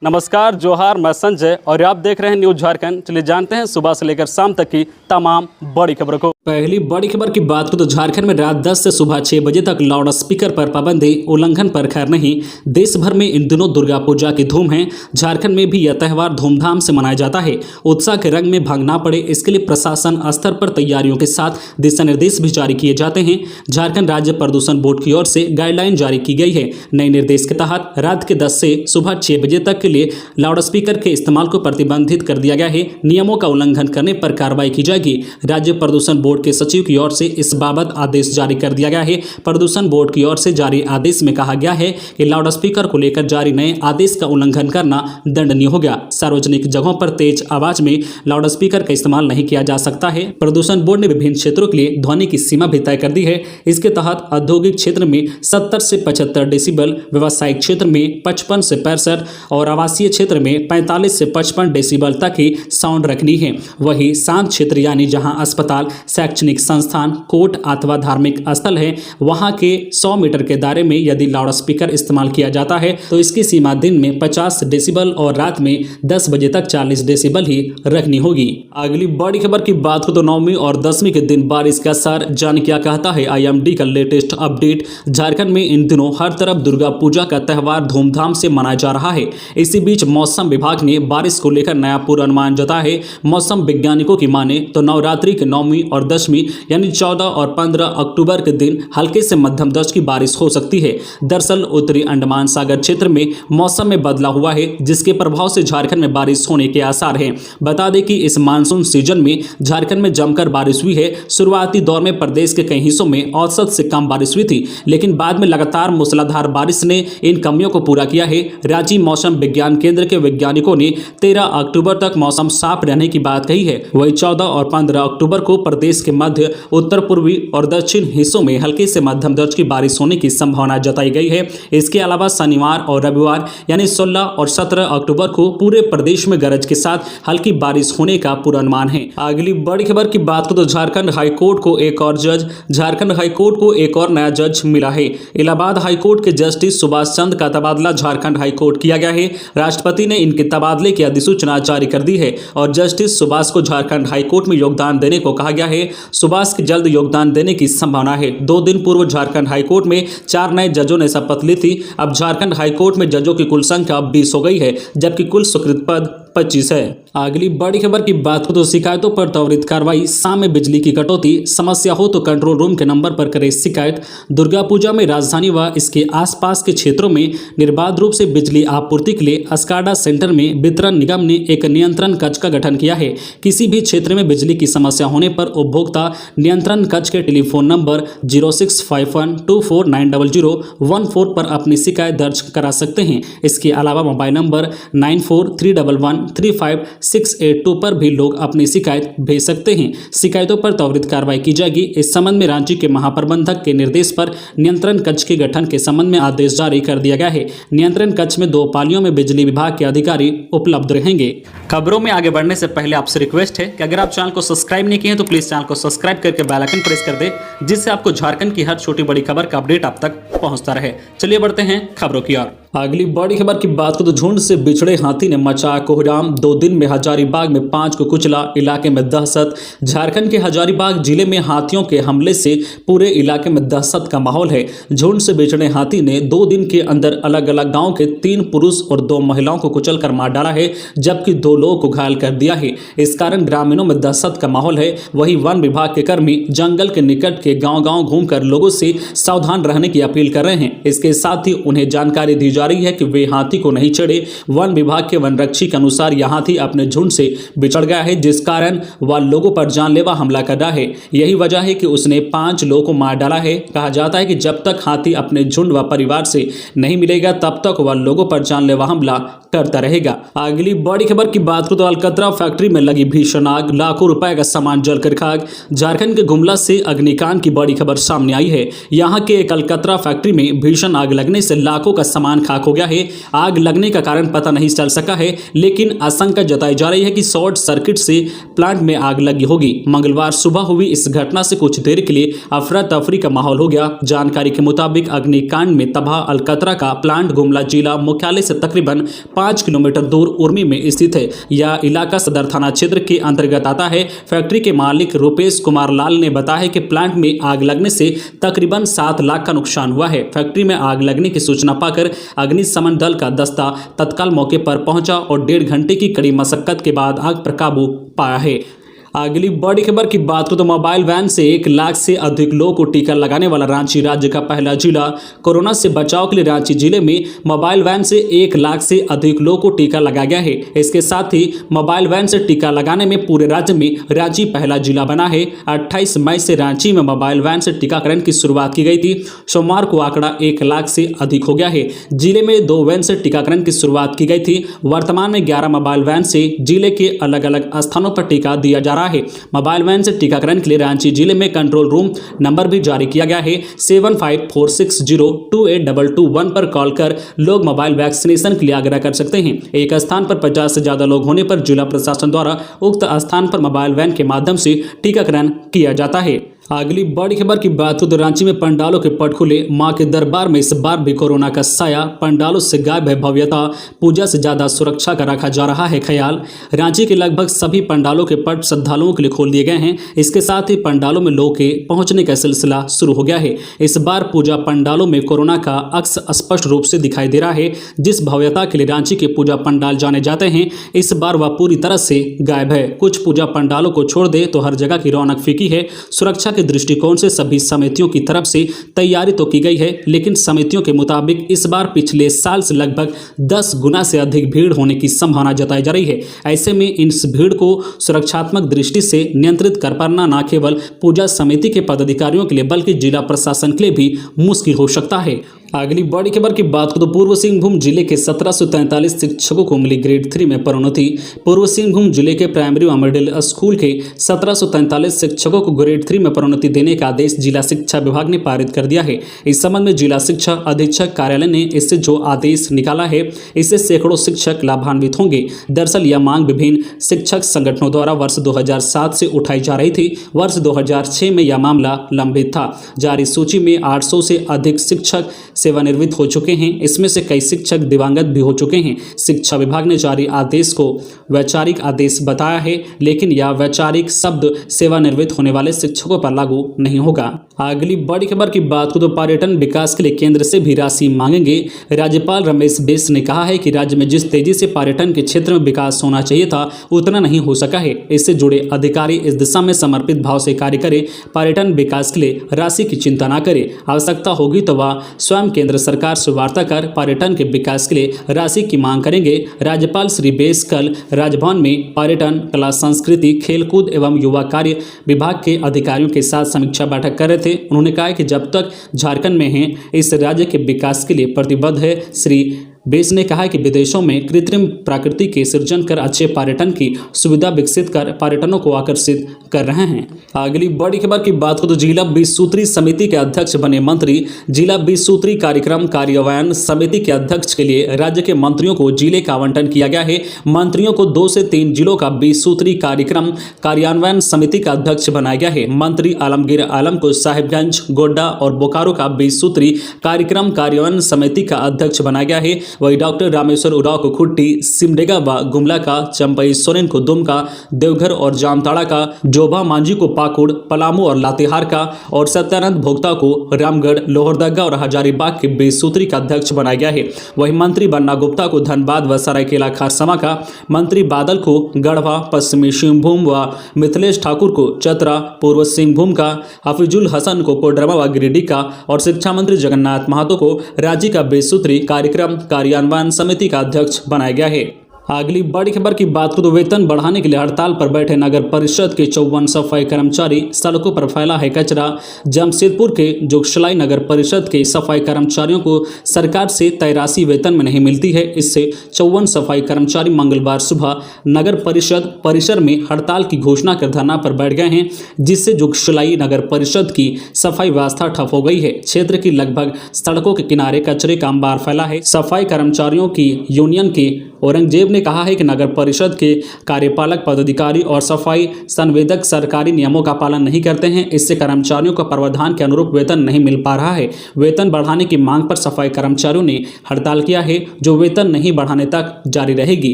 नमस्कार, जोहार। मैं संजय और आप देख रहे हैं न्यूज झारखंड। चलिए जानते हैं सुबह से लेकर शाम तक की तमाम बड़ी खबरों को। पहली बड़ी खबर की बात करें तो झारखंड में रात 10 से सुबह 6 बजे तक लाउड स्पीकर पर पाबंदी उल्लंघन पर खैर नहीं। देश भर में इन दिनों दुर्गा पूजा की धूम है। झारखंड में भी यह त्यौहार धूमधाम से मनाया जाता है। उत्साह के रंग में भंग ना पड़े, इसके लिए प्रशासन स्तर पर तैयारियों के साथ दिशा निर्देश भी जारी किए जाते हैं। झारखंड राज्य प्रदूषण बोर्ड की ओर से गाइडलाइन जारी की गई है। नए निर्देश के तहत रात के 10 से सुबह 6 बजे तक के लिए लाउड स्पीकर के इस्तेमाल को प्रतिबंधित कर दिया गया है। नियमों का उल्लंघन करने पर कार्रवाई की जाएगी। राज्य प्रदूषण बोर्ड के सचिव की ओर से इस बाबत आदेश जारी कर दिया गया है। प्रदूषण बोर्ड की ओर से जारी आदेश में कहा गया है कि लाउड स्पीकर को लेकर जारी नए आदेश का उल्लंघन करना दंडनीय होगा। सार्वजनिक जगहों पर तेज आवाज में लाउड स्पीकर का इस्तेमाल नहीं किया जा सकता है। प्रदूषण बोर्ड ने विभिन्न क्षेत्रों के लिए ध्वनि की सीमा भी तय कर दी है। इसके तहत औद्योगिक क्षेत्र में 70 से 75 डेसिबल, व्यावसायिक क्षेत्र में 55 से 65 और आवासीय क्षेत्र में 45 से 55 डेसिबल तक ही साउंड रखनी है। वही शांत क्षेत्र यानी जहां अस्पताल, शैक्षणिक संस्थान, कोर्ट अथवा धार्मिक स्थल है, वहां के 100 मीटर के दायरे में यदि लाउड स्पीकर इस्तेमाल किया जाता है तो इसकी सीमा दिन में 50 डेसिबल और रात में 10 बजे तक 40 डेसिबल ही रखनी होगी। अगली बड़ी खबर की बात हो तो 9वीं और 10वीं के दिन बारिश का असर, जान क्या कहता है IMD का लेटेस्ट अपडेट। झारखंड में इन दिनों हर तरफ दुर्गा पूजा का त्यौहार धूमधाम से मनाया जा रहा है। इसी बीच मौसम विभाग ने बारिश को लेकर नया पूर्वानुमान जताया है। मौसम वैज्ञानिकों की माने तो नवरात्रि के 9वीं और 10वीं यानी 14 और 15 अक्टूबर के दिन हल्के से मध्यम दर्जे की बारिश हो सकती है। दरअसल उत्तरी अंडमान सागर क्षेत्र में मौसम में बदलाव हुआ है, जिसके प्रभाव से झारखंड में बारिश होने के आसार हैं। बता दें कि इस मानसून सीजन में झारखंड में जमकर बारिश हुई है। शुरुआती दौर में प्रदेश के कई हिस्सों में औसत से कम बारिश हुई थी, लेकिन बाद में लगातार मूसलाधार बारिश ने इन कमियों को पूरा किया है। रांची मौसम विज्ञान केंद्र के वैज्ञानिकों ने 13 अक्टूबर तक मौसम साफ रहने की बात कही है। वही 14 और 15 अक्टूबर को प्रदेश के मध्य, उत्तर पूर्वी और दक्षिण हिस्सों में हल्के से मध्यम दर्जे की बारिश होने की संभावना जताई गई है। इसके अलावा शनिवार और रविवार यानी 16 और 17 अक्टूबर को पूरे प्रदेश में गरज के साथ हल्की बारिश होने का पूर्वानुमान है। अगली बड़ी खबर की बात करें तो झारखंड हाईकोर्ट को एक और जज, झारखंड हाईकोर्ट को एक और नया जज मिला है। इलाहाबाद हाईकोर्ट के जस्टिस सुभाष चंद्र का तबादला झारखंड हाईकोर्ट किया गया है। राष्ट्रपति ने इनके तबादले की अधिसूचना जारी कर दी है और जस्टिस सुभाष को झारखंड हाईकोर्ट में योगदान देने को कहा गया है। सुभाष के जल्द योगदान देने की संभावना है। 2 दिन पूर्व झारखंड हाईकोर्ट में 4 नए जजों ने शपथ ली थी। अब झारखंड हाईकोर्ट में जजों की कुल संख्या 20 हो गई है, जबकि कुल स्वीकृत पद 25 है। अगली बड़ी खबर की बात हो तो शिकायतों पर त्वरित कार्रवाई, शाम में बिजली की कटौती, समस्या हो तो कंट्रोल रूम के नंबर पर करें शिकायत। दुर्गा पूजा में राजधानी व इसके आसपास के क्षेत्रों में निर्बाध रूप से बिजली आपूर्ति के लिए अस्काडा सेंटर में वितरण निगम ने एक नियंत्रण कक्ष का गठन किया है। किसी भी क्षेत्र में बिजली की समस्या होने पर उपभोक्ता नियंत्रण कक्ष के टेलीफोन नंबर 0651249014 पर अपनी शिकायत दर्ज करा सकते हैं। इसके अलावा मोबाइल नंबर 9431135682 पर भी लोग अपनी शिकायत भेज सकते हैं। शिकायतों पर त्वरित कार्रवाई की जाएगी। इस संबंध में रांची के महाप्रबंधक के निर्देश पर नियंत्रण कक्ष के गठन के संबंध में आदेश जारी कर दिया गया है। नियंत्रण कक्ष में 2 पालियों में बिजली विभाग के अधिकारी उपलब्ध रहेंगे। खबरों में आगे बढ़ने से पहले आपसे रिक्वेस्ट है कि अगर आप चैनल को सब्सक्राइब नहीं किए हैं तो प्लीज चैनल को सब्सक्राइब करके बेल आइकन प्रेस कर दे, जिससे आपको झारखंड की हर छोटी बड़ी खबर का अपडेट आप तक पहुंचता रहे। चलिए बढ़ते हैं खबरों की ओर। अगली बड़ी खबर की बात करें तो झुंड से बिछड़े हाथी ने मचाया कोहराम, 2 दिन में हजारीबाग में 5 को कुचला, इलाके में दहशत। झारखंड के हजारीबाग जिले में हाथियों के हमले से पूरे इलाके में दहशत का माहौल है। झुंड से बिछड़े हाथी ने 2 दिन के अंदर अलग अलग गांव के 3 पुरुष और 2 महिलाओं को कुचलकर मार डाला है, जबकि 2 लोगों को घायल कर दिया है। इस कारण ग्रामीणों में दहशत का माहौल है। वहीं वन विभाग के कर्मी जंगल के निकट के गाँव-गाँव घूमकर लोगों से सावधान रहने की अपील कर रहे हैं। इसके साथ ही उन्हें जानकारी दी जा रही है कि वे हाथी को नहीं चढ़े। वन विभाग के वनरक्षी के अनुसार यह हाथी अपने झुंड से बिछड़ गया है, जिस कारण वह लोगों पर जानलेवा हमला कर रहा है। यही वजह है कि उसने 5 लोगों को मार डाला है। कहा जाता है कि जब तक हाथी अपने झुंड व परिवार से नहीं मिलेगा तब तक वह लोगों पर जानलेवा हमला करता रहेगा। अगली बड़ी खबर की बात करें तो अलकतरा फैक्ट्री में लगी भीषण आग, लाखों रुपए का सामान जलकर खाक। झारखंड के गुमला से अग्निकांड की बड़ी खबर सामने आई है। यहाँ के एक अलकतरा फैक्ट्री में भीषण आग लगने से लाखों का सामान खाक हो गया है। आग लगने का कारण पता नहीं चल सका है, लेकिन आशंका जताई जा रही है कि शॉर्ट सर्किट से प्लांट में आग लगी होगी। मंगलवार सुबह हुई इस घटना से कुछ देर के लिए अफरा तफरी का माहौल हो गया। जानकारी के मुताबिक अग्निकांड में तबाह अलकतरा का प्लांट गुमला जिला मुख्यालय से तकरीबन 5 किलोमीटर दूर उर्मी में स्थित है। यह इलाका सदर थाना क्षेत्र के अंतर्गत आता है। फैक्ट्री के मालिक रूपेश कुमार लाल ने बताया कि प्लांट में आग लगने से तकरीबन 7 लाख का नुकसान हुआ है। फैक्ट्री में आग लगने की सूचना पाकर अग्निशमन दल का दस्ता तत्काल मौके पर पहुंचा और 1.5 घंटे की कड़ी मशक्कत के बाद आग पर काबू पाया है। अगली बड़ी खबर की बात करें तो मोबाइल वैन से 1 लाख से अधिक लोगों को टीका लगाने वाला रांची राज्य का पहला जिला। कोरोना से बचाव के लिए रांची जिले में मोबाइल वैन से 1 लाख से अधिक लोगों को टीका लगाया गया है। इसके साथ ही मोबाइल वैन से टीका लगाने में पूरे राज्य में रांची पहला जिला बना है। 28 मई से रांची में मोबाइल वैन से टीकाकरण की शुरुआत की गई थी। सोमवार को आंकड़ा 1 लाख से अधिक हो गया है। जिले में 2 वैन से टीकाकरण की शुरुआत की गई थी। वर्तमान में 11 मोबाइल वैन से जिले के अलग अलग स्थानों पर टीका दिया जा रहा है। मोबाइल वैन से टीकाकरण के लिए रांची जिले में कंट्रोल रूम नंबर भी जारी किया गया है। 7546028221 पर कॉल कर लोग मोबाइल वैक्सीनेशन के लिए आग्रह कर सकते हैं। एक स्थान पर 50 से ज्यादा लोग होने पर जिला प्रशासन द्वारा उक्त स्थान पर मोबाइल वैन के माध्यम से टीकाकरण किया जाता है। अगली बड़ी खबर की बात हो तो रांची में पंडालों के पट खुले। मां के दरबार में इस बार भी कोरोना का साया। पंडालों से गायब है भव्यता। पूजा से ज्यादा सुरक्षा का रखा जा रहा है ख्याल। रांची के लगभग सभी पंडालों के पट श्रद्धालुओं के लिए खोल दिए गए हैं। इसके साथ ही पंडालों में लोगों के पहुंचने का सिलसिला शुरू हो गया है। इस बार पूजा पंडालों में कोरोना का अक्स स्पष्ट रूप से दिखाई दे रहा है। जिस भव्यता के लिए रांची के पूजा पंडाल जाने जाते हैं, इस बार वह पूरी तरह से गायब है। कुछ पूजा पंडालों को छोड़ दे तो हर जगह की रौनक फीकी है। सुरक्षा के दृष्टिकोण से सभी समितियों की तरफ से तैयारी तो की गई है, लेकिन समितियों के मुताबिक इस बार पिछले साल से लगभग 10 गुना से अधिक भीड़ होने की संभावना जताई जा रही है। ऐसे में इस भीड़ को सुरक्षात्मक दृष्टि से नियंत्रित कर पाना न केवल पूजा समिति के पदाधिकारियों के लिए बल्कि जिला प्रशासन के लिए भी मुश्किल हो सकता है। अगली बड़ी खबर की बात करें तो पूर्व सिंहभूम जिले के 1743 शिक्षकों को मिली ग्रेड 3 में प्रोन्नति। पूर्व सिंहभूम जिले के प्राइमरी व मिडिल स्कूल के 1743 शिक्षकों को ग्रेड 3 में प्रोन्नति देने का आदेश जिला शिक्षा विभाग ने पारित कर दिया है। इस संबंध में जिला शिक्षा अधीक्षक कार्यालय ने इससे जो आदेश निकाला है, इससे सैकड़ों शिक्षक लाभान्वित होंगे। दरअसल यह मांग विभिन्न शिक्षक संगठनों द्वारा वर्ष 2007 से उठाई जा रही थी। वर्ष 2006 में यह मामला लंबित था। जारी सूची में 800 से अधिक शिक्षक सेवानिवृत्त हो चुके हैं। इसमें से कई शिक्षक दिवंगत भी हो चुके हैं। शिक्षा विभाग ने जारी आदेश को वैचारिक आदेश बताया है, लेकिन यह वैचारिक शब्द सेवानिवृत्त होने वाले शिक्षकों पर लागू नहीं होगा। अगली बड़ी खबर की बात करें तो पर्यटन विकास के लिए केंद्र से भी राशि मांगेंगे। राज्यपाल रमेश बैस ने कहा है कि राज्य में जिस तेजी से पर्यटन के क्षेत्र में विकास होना चाहिए था, उतना नहीं हो सका है। इससे जुड़े अधिकारी इस दिशा में समर्पित भाव से कार्य करें। पर्यटन विकास के लिए राशि की चिंता न करें। आवश्यकता होगी तो वह स्वयं केंद्र सरकार से वार्ता कर पर्यटन के विकास के लिए राशि की मांग करेंगे। राज्यपाल श्री बैस कल राजभवन में पर्यटन, कला, संस्कृति, खेलकूद एवं युवा कार्य विभाग के अधिकारियों के साथ समीक्षा बैठक कर रहे थे। उन्होंने कहा कि जब तक झारखंड में हैं, इस राज्य के विकास के लिए प्रतिबद्ध है। श्री बैस ने कहा कि विदेशों में कृत्रिम प्रकृति के सृजन कर अच्छे पर्यटन की सुविधा विकसित कर पर्यटनों को आकर्षित कर रहे हैं। अगली बड़ी खबर की बात करें तो जिला 20 सूत्री समिति के अध्यक्ष बने मंत्री। जिला 20 सूत्री कार्यक्रम कार्यान्वयन समिति के अध्यक्ष के लिए राज्य के मंत्रियों को जिले का आवंटन किया गया है। मंत्रियों को 2 से 3 जिलों का 20 सूत्री कार्यक्रम कार्यान्वयन समिति का अध्यक्ष बनाया गया है। मंत्री आलमगीर आलम को साहिबगंज, गोड्डा और बोकारो का 20 सूत्री कार्यक्रम कार्यान्वयन समिति का अध्यक्ष बनाया गया है। वही डॉक्टर रामेश्वर उरांव को खुट्टी, सिमडेगा व गुमला का, चंपई सोरेन को दुमका, देवघर और जामताड़ा का, जोभा मांझी को पाकुड़, पलामू और लातेहार का और सत्यानंद भोक्ता को रामगढ़, लोहरदगा और हजारीबाग के 20 सूत्री का अध्यक्ष बनाया गया है। वही मंत्री बन्ना गुप्ता को धनबाद व सरायकेला खारसमा का, मंत्री बादल को गढ़वा, पश्चिमी सिंहभूम व मिथिलेश ठाकुर को चतरा, पूर्व सिंहभूम का हफीजुल हसन को कोडरमा व गिरिडीह का और शिक्षा मंत्री जगन्नाथ महतो को राज्य का 20 सूत्री कार्यक्रम कार्यान्वयन समिति का अध्यक्ष बनाया गया है। अगली बड़ी खबर की बात करें तो वेतन बढ़ाने के लिए हड़ताल पर बैठे नगर परिषद के 54 सफाई कर्मचारी। सड़कों पर फैला है कचरा। जमशेदपुर के जोगशलाई नगर परिषद के सफाई कर्मचारियों को सरकार से तय राशि वेतन में नहीं मिलती है। इससे 54 सफाई कर्मचारी मंगलवार सुबह नगर परिषद परिसर में हड़ताल की घोषणा कर धरना पर बैठ गए हैं, जिससे जोगशलाई नगर परिषद की सफाई व्यवस्था ठप हो गई है। क्षेत्र की लगभग सड़कों के किनारे कचरे का अंबार फैला है। सफाई कर्मचारियों की यूनियन के औरंगजेब ने उन्होंने कहा है कि नगर परिषद के कार्यपालक पदाधिकारी और सफाई संवेदक सरकारी नियमों का पालन नहीं करते हैं। इससे कर्मचारियों को प्रावधान के अनुरूप वेतन नहीं मिल पा रहा है। वेतन बढ़ाने की मांग पर सफाई कर्मचारियों ने हड़ताल किया है, जो वेतन नहीं बढ़ाने तक जारी रहेगी।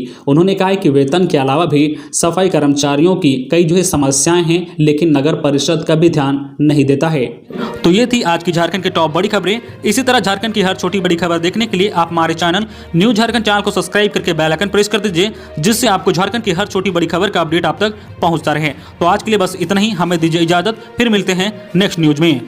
उन्होंने कहा है कि वेतन के अलावा भी सफाई कर्मचारियों की कई समस्याएं हैं, लेकिन नगर परिषद का भी ध्यान नहीं देता है। तो ये थी आज की झारखंड की टॉप बड़ी खबरें। इसी तरह झारखंड की हर छोटी बड़ी खबर देखने के लिए आप हमारे चैनल न्यूज़ झारखंड चैनल को सब्सक्राइब करके बेल आइकन प्रेस कर दीजिए, जिससे आपको झारखंड की हर छोटी बड़ी खबर का अपडेट आप तक पहुंचता रहे। तो आज के लिए बस इतना ही, हमें दीजिए इजाजत, फिर मिलते हैं नेक्स्ट न्यूज में।